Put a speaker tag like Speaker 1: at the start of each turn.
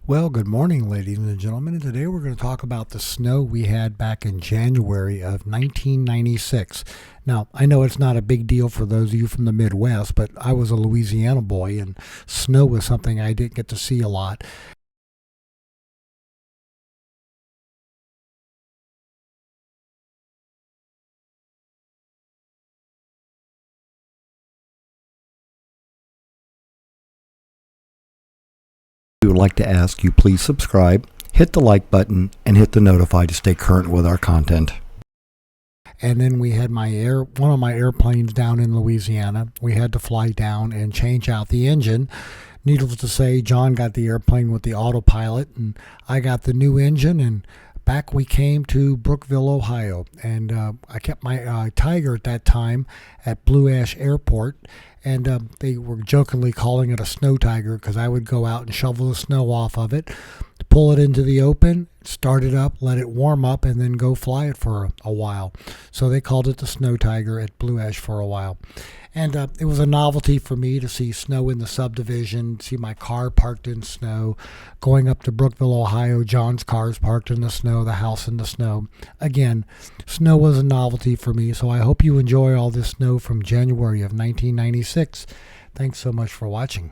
Speaker 1: Well, good morning, ladies and gentlemen. And today we're going to talk about the snow we had back in January of 1996. Now, I know it's not a big deal for those of you from the Midwest, but I was a Louisiana boy, and snow was something I didn't get to see a lot. We would like to ask you please subscribe, hit the like button, and hit the notify to stay current with our content. And then we had one of my airplanes down in Louisiana. We had to fly down and change out the engine. Needless to say, John got the airplane with the autopilot, and I got the new engine, and back we came to Brookville, Ohio. And I kept my Tiger at that time at Blue Ash Airport, and they were jokingly calling it a snow tiger because I would go out and shovel the snow off of it, pull it into the open, start it up, let it warm up, and then go fly it for a while. So they called it the Snow Tiger at Blue Ash for a while. And it was a novelty for me to see snow in the subdivision, see my car parked in snow, going up to Brookville, Ohio, John's car's parked in the snow, the house in the snow. Again, snow was a novelty for me, so I hope you enjoy all this snow from January of 1996. Thanks so much for watching.